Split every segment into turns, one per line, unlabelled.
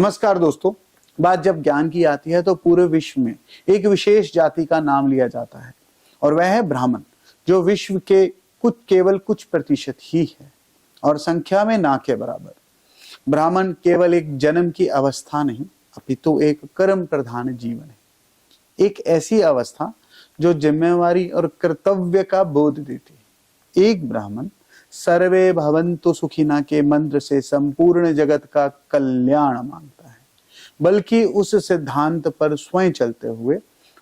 नमस्कार दोस्तों। बात जब ज्ञान की आती है तो पूरे विश्व में एक विशेष जाति का नाम लिया जाता है और वह है ब्राह्मण, जो विश्व के केवल कुछ प्रतिशत ही है और संख्या में ना के बराबर। ब्राह्मण केवल एक जन्म की अवस्था नहीं, अपितु एक कर्म प्रधान जीवन है। एक ऐसी अवस्था जो जिम्मेवारी और कर्तव्य का बोध देती है। एक ब्राह्मण सर्वे भवन्तु सुखिना के मंत्र से संपूर्ण जगत का कल्याण मांगता है, बल्कि उस सिद्धांत पर स्वयं चलते हुए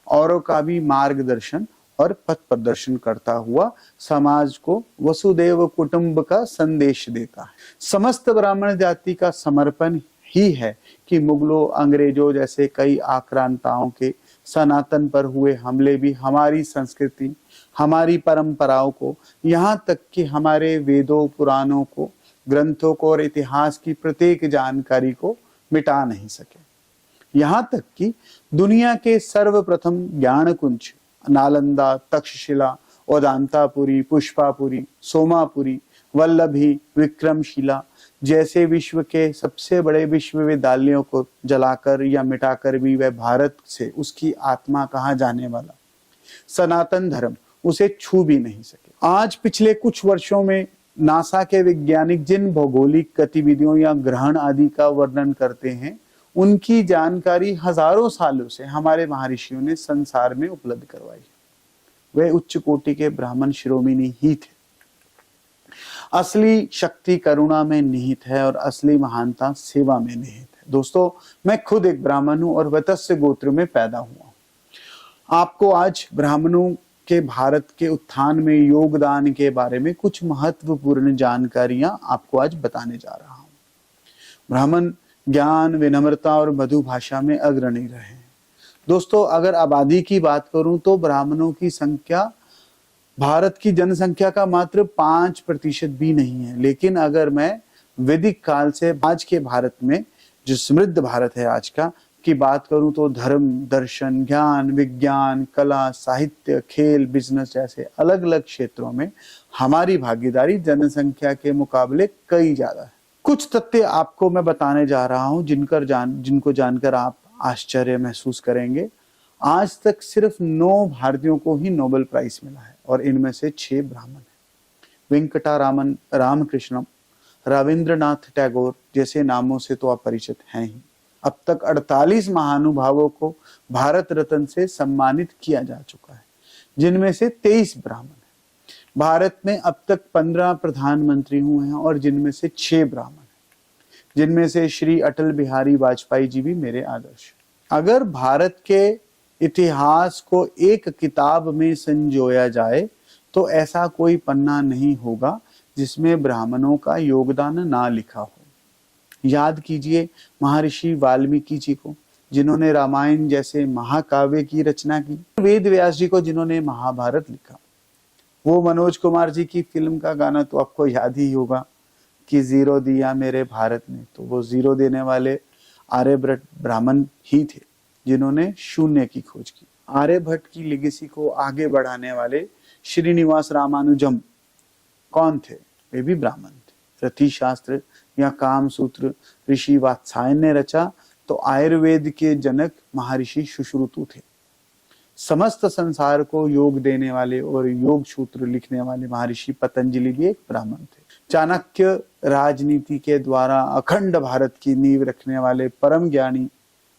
औरों का भी मार्गदर्शन और पथ प्रदर्शन करता हुआ समाज को वसुदेव कुटुंब का संदेश देता है। समस्त ब्राह्मण जाति का समर्पण ही है कि मुगलों, अंग्रेजों जैसे कई आक्रांताओं के सनातन पर हुए हमले भी हमारी संस्कृति, हमारी परंपराओं को, यहाँ तक कि हमारे वेदों, पुराणों को, ग्रंथों को और इतिहास की प्रत्येक जानकारी को मिटा नहीं सके। यहाँ तक कि दुनिया के सर्वप्रथम ज्ञान कुंज नालंदा, तक्षशिला, ओदांतापुरी, पुष्पापुरी, सोमापुरी, वल्लभी, विक्रमशिला जैसे विश्व के सबसे बड़े विश्वविद्यालयों को जलाकर या मिटाकर भी वह भारत से उसकी आत्मा कहाँ जाने वाला सनातन धर्म उसे छू भी नहीं सके। आज पिछले कुछ वर्षों में नासा के वैज्ञानिक जिन भौगोलिक गतिविधियों या ग्रहण आदि का वर्णन करते हैं, उनकी जानकारी हजारों सालों से हमारे महर्षियों ने संसार में उपलब्ध करवाई। वे उच्च कोटि के ब्राह्मण शिरोमणि ही थे। असली शक्ति करुणा में निहित है और असली महानता सेवा में निहित है। दोस्तों, मैं खुद एक ब्राह्मण हूं और वत्स्य गोत्र में पैदा हुआ। आपको आज ब्राह्मणों के भारत के उत्थान में योगदान के बारे में कुछ महत्वपूर्ण जानकारियां आपको आज बताने जा रहा हूं। ब्राह्मण ज्ञान, विनम्रता और मधु भाषा में अग्रणी रहे। दोस्तों, अगर आबादी की बात करूं तो ब्राह्मणों की संख्या भारत की जनसंख्या का मात्र 5% भी नहीं है। लेकिन अगर मैं वैदिक काल से आज के भारत में, जो समृद्ध भारत है आज का, की बात करूं तो धर्म, दर्शन, ज्ञान, विज्ञान, कला, साहित्य, खेल, बिजनेस जैसे अलग अलग क्षेत्रों में हमारी भागीदारी जनसंख्या के मुकाबले कई ज्यादा है। कुछ तथ्य आपको मैं बताने जा रहा हूं जिनको जानकर आप आश्चर्य महसूस करेंगे। आज तक सिर्फ 9 भारतीयों को ही नोबेल प्राइज मिला है और इनमें से 6 ब्राह्मण हैं। वेंकटरामन रामकृष्णम, रविंद्रनाथ टैगोर जैसे नामों से तो आप परिचित हैं ही। अब तक 48 महानुभावों को भारत रत्न से सम्मानित किया जा चुका है, जिनमें से 23 ब्राह्मण हैं। भारत में अब तक 15 प्रधानमंत्री हुए हैं और जिनमें से 6 ब्राह्मण हैं, जिनमें से श्री अटल बिहारी वाजपेयी जी भी मेरे आदर्श। अगर भारत के इतिहास को एक किताब में संजोया जाए तो ऐसा कोई पन्ना नहीं होगा जिसमें ब्राह्मणों का योगदान ना लिखा हो। याद कीजिए महर्षि वाल्मीकि जी को, जिन्होंने रामायण जैसे महाकाव्य की रचना की, वेद व्यास जी को, जिन्होंने महाभारत लिखा। वो मनोज कुमार जी की फिल्म का गाना तो आपको याद ही होगा कि 0 दिया मेरे भारत ने, तो वो 0 देने वाले आर्यभट्ट ब्राह्मण ही थे, जिन्होंने शून्य की खोज की। आर्यभट्ट की लेगेसी को आगे बढ़ाने वाले श्रीनिवास रामानुजम कौन थे? वे भी ब्राह्मण थे। रति शास्त्र या काम सूत्र ऋषि वात्सायन ने रचा तो आयुर्वेद के जनक महर्षि सुश्रुतु थे। समस्त संसार को योग देने वाले और योग सूत्र लिखने वाले महर्षि पतंजलि भी एक ब्राह्मण थे। चाणक्य राजनीति के द्वारा अखंड भारत की नींव रखने वाले परम ज्ञानी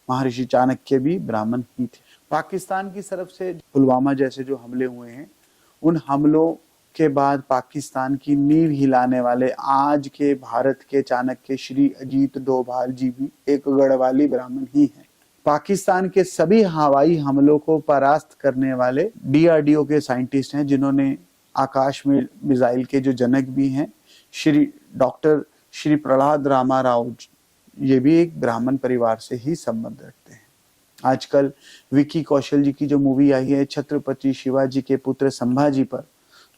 महर्षि चाणक्य भी ब्राह्मण ही थे। पाकिस्तान की तरफ से पुलवामा जैसे जो हमले हुए हैं, उन हमलों के बाद पाकिस्तान की नींव हिलाने वाले आज के भारत के चाणक्य श्री अजीत डोभाल जी भी एक गढ़वाली ब्राह्मण ही हैं। पाकिस्तान के सभी हवाई हमलों को परास्त करने वाले DRDO के साइंटिस्ट हैं, जिन्होंने आकाश में मिसाइल के जो जनक भी हैं, डॉक्टर श्री प्रहलाद रामाराव, ये भी एक ब्राह्मण परिवार से ही संबंध रखते हैं। आजकल विकी कौशल जी की जो मूवी आई है छत्रपति शिवाजी के पुत्र संभाजी पर,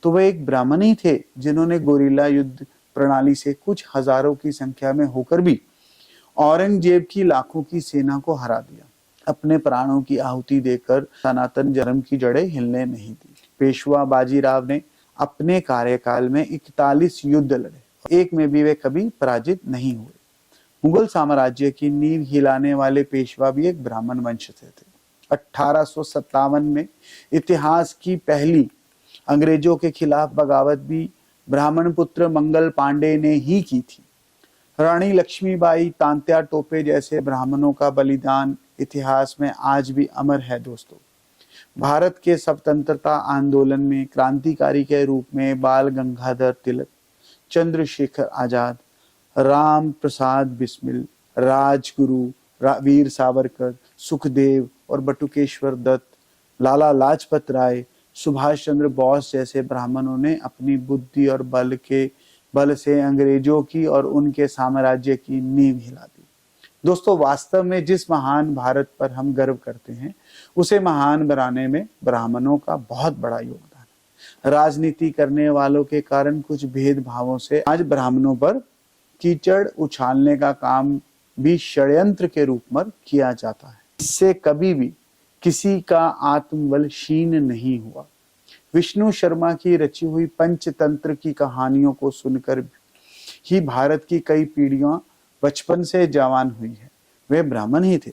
तो वह एक ब्राह्मण ही थे, जिन्होंने गोरिल्ला युद्ध प्रणाली से कुछ हजारों की संख्या में होकर भी औरंगजेब की लाखों की सेना को हरा दिया। अपने प्राणों की आहुति देकर सनातन धर्म की जड़ें हिलने नहीं दी। पेशवा बाजीराव ने अपने कार्यकाल में 41 युद्ध लड़े, एक में भी वे कभी पराजित नहीं हुए। मुगल साम्राज्य की नींव हिलाने वाले पेशवा भी एक ब्राह्मण वंश से थे। 1857 में इतिहास की पहली अंग्रेजों के खिलाफ बगावत भी ब्राह्मण पुत्र मंगल पांडे ने ही की थी। रानी लक्ष्मीबाई, तांत्या टोपे जैसे ब्राह्मणों का बलिदान इतिहास में आज भी अमर है। दोस्तों, भारत के स्वतंत्रता आंदोलन में क्रांतिकारी के रूप में बाल गंगाधर तिलक, चंद्रशेखर आजाद, राम प्रसाद बिस्मिल, राजगुरु, वीर सावरकर, सुखदेव और बटुकेश्वर दत्त, लाला लाजपत राय, सुभाष चंद्र बोस जैसे ब्राह्मणों ने अपनी बुद्धि और बल से अंग्रेजों की और उनके साम्राज्य की नींव हिला दी। दोस्तों, वास्तव में जिस महान भारत पर हम गर्व करते हैं उसे महान बनाने में ब्राह्मणों का बहुत बड़ा योगदान है। राजनीति करने वालों के कारण कुछ भेदभावों से आज ब्राह्मणों पर कीचड़ उछालने का काम भी षड्यंत्र के रूप में किया जाता है। इससे कभी भी किसी का आत्मबल क्षीण नहीं हुआ। विष्णु शर्मा की रची हुई पंचतंत्र की कहानियों को सुनकर ही भारत की कई पीढ़ियां बचपन से जवान हुई है। वे ब्राह्मण ही थे।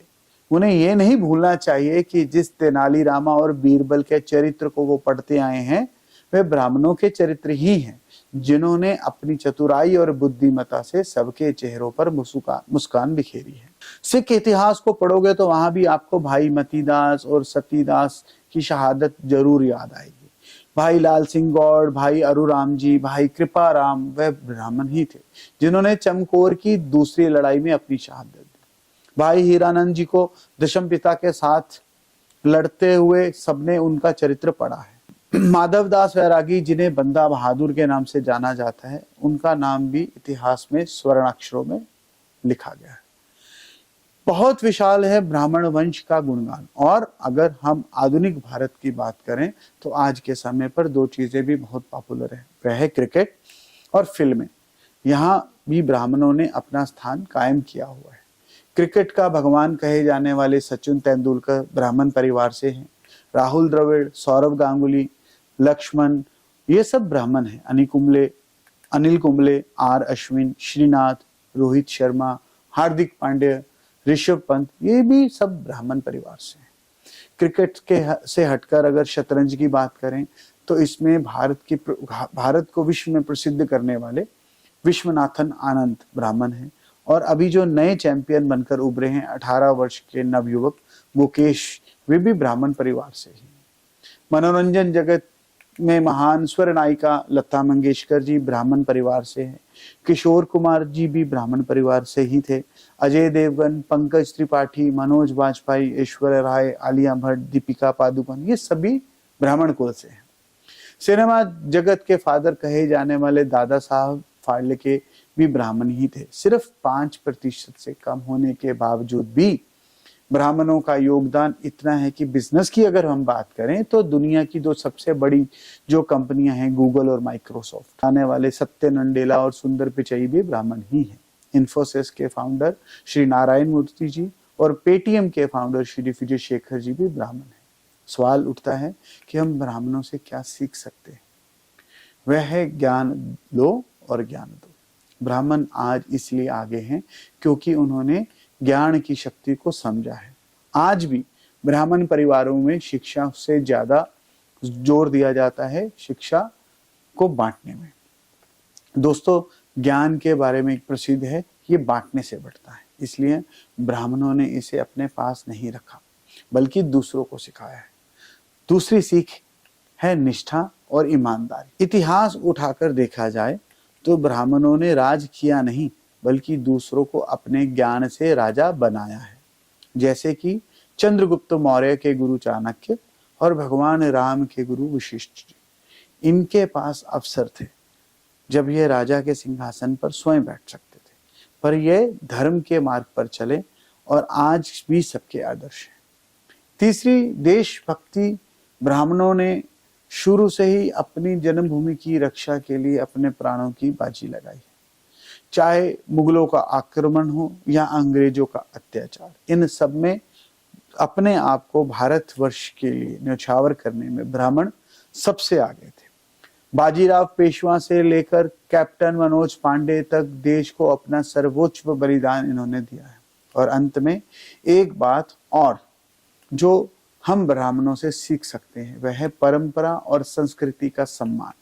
उन्हें यह नहीं भूलना चाहिए कि जिस तेनालीरामा और बीरबल के चरित्र को वो पढ़ते आए हैं वे ब्राह्मणों के चरित्र ही हैं, जिन्होंने अपनी चतुराई और बुद्धिमत्ता से सबके चेहरों पर मुस्कान बिखेरी है। सिख इतिहास को पढ़ोगे तो वहां भी आपको भाई मतीदास और सतीदास की शहादत जरूर याद आएगी। भाई लाल सिंह गौड़, भाई अरुराम जी, भाई कृपाराम वह ब्राह्मण ही थे जिन्होंने चमकौर की दूसरी लड़ाई में अपनी शहादत दी। भाई हीरानंद जी को दशम पिता के साथ लड़ते हुए सबने उनका चरित्र पढ़ा है। माधवदास वैरागी, जिन्हें बंदा बहादुर के नाम से जाना जाता है, उनका नाम भी इतिहास में स्वर्ण अक्षरों में लिखा गया है। बहुत विशाल है ब्राह्मण वंश का गुणगान। और अगर हम आधुनिक भारत की बात करें तो आज के समय पर दो चीजें भी बहुत पॉपुलर है, वह है क्रिकेट और फिल्में। यहाँ भी ब्राह्मणों ने अपना स्थान कायम किया हुआ है। क्रिकेट का भगवान कहे जाने वाले सचिन तेंदुलकर ब्राह्मण परिवार से हैं। राहुल द्रविड़, सौरव गांगुली, लक्ष्मण, ये सब ब्राह्मण हैं। अनिल कुंबले, आर अश्विन, श्रीनाथ, रोहित शर्मा, हार्दिक पांड्या, ऋषभ पंत, ये भी सब ब्राह्मण परिवार से हैं। क्रिकेट से हटकर अगर शतरंज की बात करें तो इसमें भारत को विश्व में प्रसिद्ध करने वाले विश्वनाथन आनंद ब्राह्मण हैं। और अभी जो नए चैंपियन बनकर उभरे हैं 18 वर्ष के नवयुवक मुकेश, वे भी ब्राह्मण परिवार से ही। मनोरंजन जगत में महान स्वर नायिका लता मंगेशकर जी ब्राह्मण परिवार से हैं। किशोर कुमार जी भी ब्राह्मण परिवार से ही थे। अजय देवगन, पंकज त्रिपाठी, मनोज वाजपेयी, ऐश्वर्या राय, आलिया भट्ट, दीपिका पादुकोण, ये सभी ब्राह्मण कुल से हैं। सिनेमा जगत के फादर कहे जाने वाले दादा साहब फाल्के भी ब्राह्मण ही थे। सिर्फ 5% से कम होने के बावजूद भी ब्राह्मणों का योगदान इतना है कि बिजनेस की अगर हम बात करें तो दुनिया की दो सबसे बड़ी जो कंपनियां हैं, गूगल और माइक्रोसॉफ्ट, आने वाले सत्य नंडेला और सुंदर पिचई भी ब्राह्मण ही हैं। इन्फोसिस के फाउंडर श्री नारायण मूर्ति जी और पेटीएम के फाउंडर श्री विजय शेखर जी भी ब्राह्मण हैं। सवाल उठता है कि हम ब्राह्मणों से क्या सीख सकते हैं? वह है ज्ञान लो और ज्ञान दो। ब्राह्मण आज इसलिए आगे हैं क्योंकि उन्होंने ज्ञान की शक्ति को समझा है। आज भी ब्राह्मण परिवारों में शिक्षा से ज्यादा जोर दिया जाता है शिक्षा को बांटने में। दोस्तों, ज्ञान के बारे में एक प्रसिद्ध है, ये बांटने से बढ़ता है, इसलिए ब्राह्मणों ने इसे अपने पास नहीं रखा बल्कि दूसरों को सिखाया है। दूसरी सीख है निष्ठा और ईमानदारी। इतिहास उठाकर देखा जाए तो ब्राह्मणों ने राज किया नहीं बल्कि दूसरों को अपने ज्ञान से राजा बनाया है। जैसे कि चंद्रगुप्त मौर्य के गुरु चाणक्य और भगवान राम के गुरु वशिष्ठ जी। इनके पास अवसर थे जब ये राजा के सिंहासन पर स्वयं बैठ सकते थे, पर ये धर्म के मार्ग पर चले और आज भी सबके आदर्श हैं। तीसरी, देशभक्ति। ब्राह्मणों ने शुरू से ही अपनी जन्मभूमि की रक्षा के लिए अपने प्राणों की बाजी लगाई है। चाहे मुगलों का आक्रमण हो या अंग्रेजों का अत्याचार, इन सब में अपने आप को भारतवर्ष के लिए न्यौछावर करने में ब्राह्मण सबसे आगे थे। बाजीराव पेशवा से लेकर कैप्टन मनोज पांडे तक देश को अपना सर्वोच्च बलिदान इन्होंने दिया है। और अंत में एक बात और जो हम ब्राह्मणों से सीख सकते हैं वह है परंपरा और संस्कृति का सम्मान।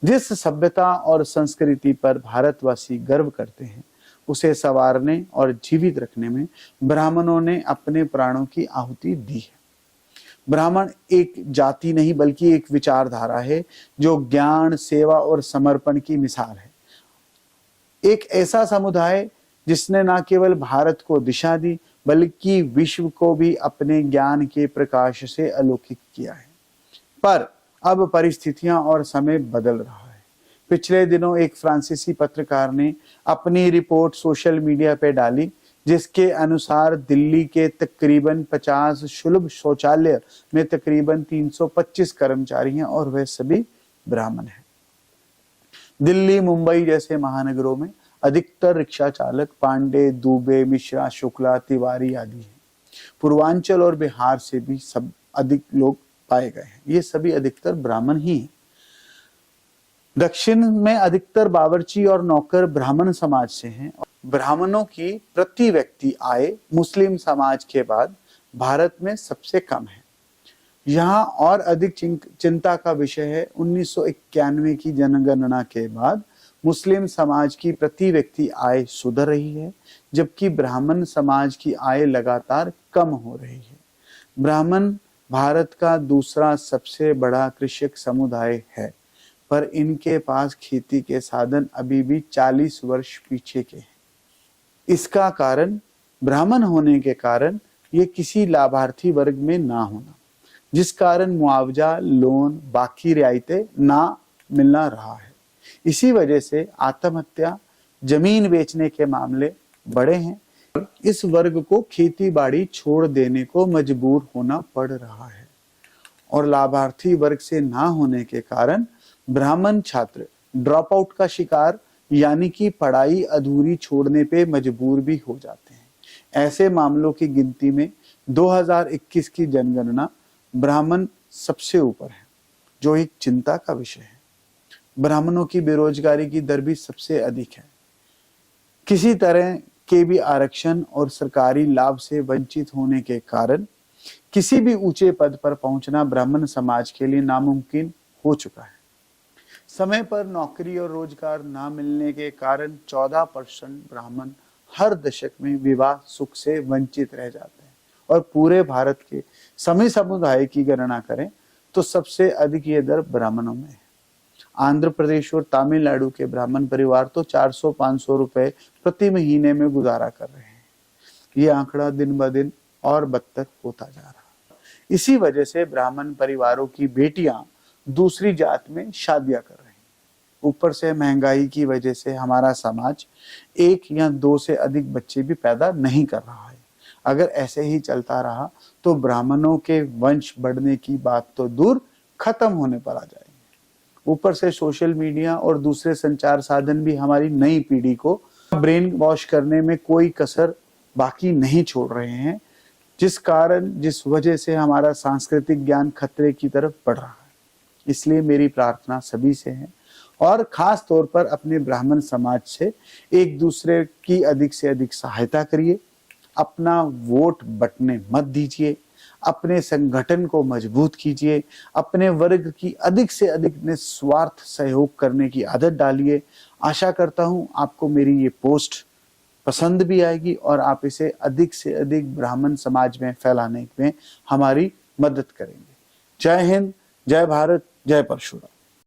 जिस सभ्यता और संस्कृति पर भारतवासी गर्व करते हैं उसे संवारने और जीवित रखने में ब्राह्मणों ने अपने प्राणों की आहुति दी है। ब्राह्मण एक जाति नहीं बल्कि एक विचारधारा है जो ज्ञान, सेवा और समर्पण की मिसाल है। एक ऐसा समुदाय जिसने न केवल भारत को दिशा दी बल्कि विश्व को भी अपने ज्ञान के प्रकाश से अलौकिक किया है। पर अब परिस्थितियां और समय बदल रहा है। पिछले दिनों एक फ्रांसीसी पत्रकार ने अपनी रिपोर्ट सोशल मीडिया पे डाली जिसके अनुसार दिल्ली के तकरीबन 50 सुलभ शौचालय में तकरीबन 325 कर्मचारी हैं और वे सभी ब्राह्मण हैं। दिल्ली, मुंबई जैसे महानगरों में अधिकतर रिक्शा चालक पांडे, दुबे, मिश्रा, शुक्ला, तिवारी आदि हैं। पूर्वांचल और बिहार से भी सब अधिक लोग पाए गए हैं। ये सभी अधिकतर ब्राह्मण ही हैं। दक्षिण में अधिकतर बावर्ची और नौकर ब्राह्मण समाज से हैं। ब्राह्मणों की प्रति व्यक्ति आय मुस्लिम समाज के बाद भारत में सबसे कम है। यहाँ और अधिक चिंता का विषय है 1991 की जनगणना के बाद मुस्लिम समाज की प्रति व्यक्ति आय सुधर रही है जबकि ब्राह्मण समाज की आय लगातार कम हो रही है। ब्राह्मण भारत का दूसरा सबसे बड़ा कृषक समुदाय है पर इनके पास खेती के साधन अभी भी 40 वर्ष पीछे के हैं। इसका कारण ब्राह्मण होने के कारण ये किसी लाभार्थी वर्ग में ना होना, जिस कारण मुआवजा, लोन, बाकी रियायतें ना मिलना रहा है। इसी वजह से आत्महत्या, जमीन बेचने के मामले बढ़े हैं। इस वर्ग को खेती बाड़ी छोड़ देने को मजबूर होना पड़ रहा है और लाभार्थी वर्ग से ना होने के कारण ब्राह्मण छात्र ड्रॉप आउट का शिकार यानी कि पढ़ाई अधूरी छोड़ने पे मजबूर भी हो जाते हैं। ऐसे मामलों की गिनती में 2021 की जनगणना ब्राह्मण सबसे ऊपर है जो एक चिंता का विषय है। ब्राह्मणों की बेरोजगारी की दर भी सबसे अधिक है। किसी तरह के भी आरक्षण और सरकारी लाभ से वंचित होने के कारण किसी भी ऊंचे पद पर पहुंचना ब्राह्मण समाज के लिए नामुमकिन हो चुका है। समय पर नौकरी और रोजगार ना मिलने के कारण 14% ब्राह्मण हर दशक में विवाह सुख से वंचित रह जाते हैं और पूरे भारत के सभी समुदाय की गणना करें तो सबसे अधिक ये दर ब्राह्मणों में है। आंध्र प्रदेश और तमिलनाडु के ब्राह्मण परिवार तो 400-500 रुपए प्रति महीने में गुजारा कर रहे हैं। ये आंकड़ा दिन ब दिन और बदतर होता जा रहा है। इसी वजह से ब्राह्मण परिवारों की बेटियां दूसरी जात में शादियां कर रही हैं। ऊपर से महंगाई की वजह से हमारा समाज 1 या 2 से अधिक बच्चे भी पैदा नहीं कर रहा है। अगर ऐसे ही चलता रहा तो ब्राह्मणों के वंश बढ़ने की बात तो दूर, खत्म होने पर आ जाएंगे। ऊपर से सोशल मीडिया और दूसरे संचार साधन भी हमारी नई पीढ़ी को ब्रेन वॉश करने में कोई कसर बाकी नहीं छोड़ रहे हैं, जिस वजह से हमारा सांस्कृतिक ज्ञान खतरे की तरफ बढ़ रहा है। इसलिए मेरी प्रार्थना सभी से है और खास तौर पर अपने ब्राह्मण समाज से एक दूसरे की अधिक से अधिक सहायता करिए। अपना वोट बटने मत दीजिए, अपने संगठन को मजबूत कीजिए, अपने वर्ग की अधिक से अधिक निस्वार्थ सहयोग करने की आदत डालिए। आशा करता हूं आपको मेरी ये पोस्ट पसंद भी आएगी और आप इसे अधिक से अधिक ब्राह्मण समाज में फैलाने में हमारी मदद करेंगे। जय हिंद, जय भारत, जय परशुराम।